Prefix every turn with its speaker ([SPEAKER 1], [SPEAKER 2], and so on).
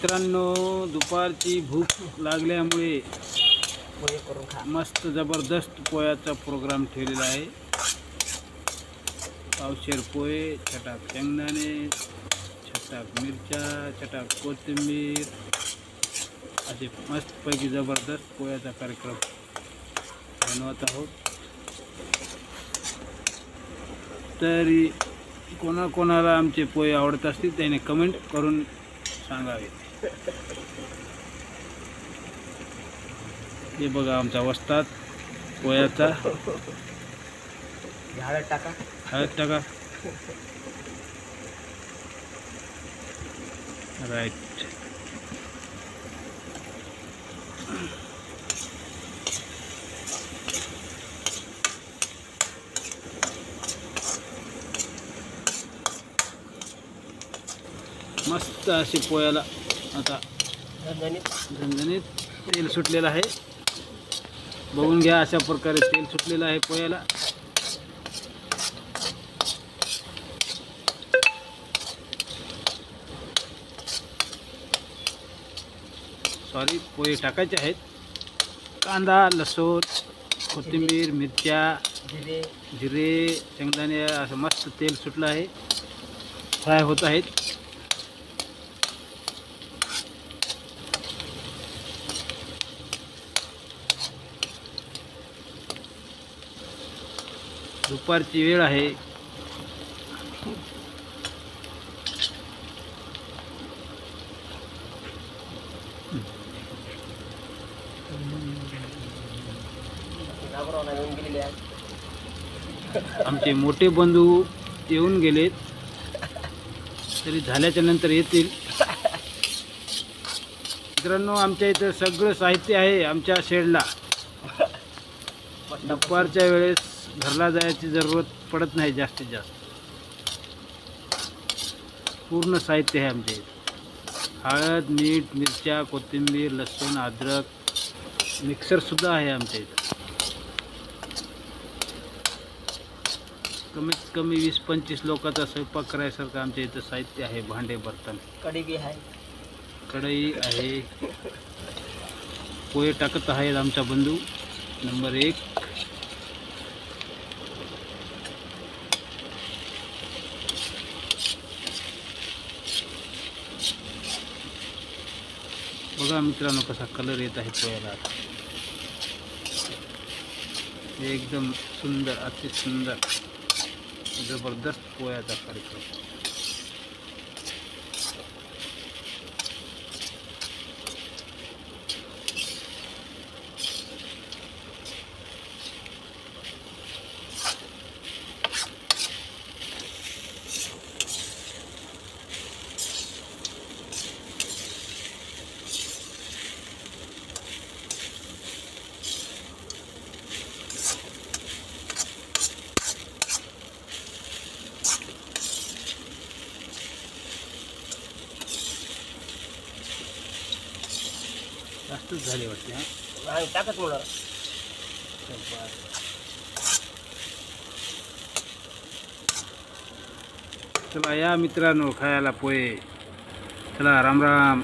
[SPEAKER 1] मित्रांनो, दुपारची भूक लागल्यामुळे
[SPEAKER 2] पोहे करून खा.
[SPEAKER 1] मस्त जबरदस्त पोह्याचा प्रोग्राम ठेवलेला आहे. पावशेर पोहे, छटाक शेंगदाणे, छटाक मिरच्या, छटाक कोथिंबीर, असे मस्तपैकी जबरदस्त पोह्याचा कार्यक्रम बनवत आहोत. तरी कोणाकोणाला आमचे पोहे आवडत असतील त्याने कमेंट करून सांगावे. हे बघा आमचा वस्ताद पोह्याचा.
[SPEAKER 2] हळद टाका.
[SPEAKER 1] हळद टाका. राईट. मस्त असे पोह्याला आता झणझणीत तेल सुटलेलं आहे. बघून घ्या, अशा प्रकारे तेल सुटलेलं आहे पोह्याला. सॉरी, पोहे टाकायचे आहेत. कांदा, लसूण, कोथिंबीर, मिरच्या, जिरे, शेंगदाणे असं मस्त तेल सुटलं आहे. फ्राय होत आहेत. दुपारची वेळ आहे. आमचे मोठे बंधू येऊन गेलेत, तरी झाल्याच्या नंतर येतील. मित्रांनो, आमच्या इथं सगळं साहित्य आहे. आमच्या शेडला दुपारच्या वेळेस घरला जायची जरूरत पडत नाही. जास्तीत जास्त पूर्ण साहित्य आहे आमच्या इथं. हळद, मीठ, मिरच्या, कोथिंबीर, लसूण, अद्रक, मिक्सरसुद्धा आहे आमच्या इथं. कमीत कमी 20-25 लोकांचा स्वयंपाक करायसारखं आमच्या इथं साहित्य आहे. भांडे, बर्तन,
[SPEAKER 2] कढई बी आहे.
[SPEAKER 1] कढई आहे. पोहे टाकत आहेत आमचा बंधू नंबर 1. बघा मित्रांनो, कसा कलर येत आहे पोह्याला. एकदम सुंदर, अति सुंदर, जबरदस्त पोह्याचा कार्यक्रम. जास्तच झाले वाटते.
[SPEAKER 2] नाही टाकत मुलं.
[SPEAKER 1] चला या मित्रांनो, खायला पोहे. चला, राम राम.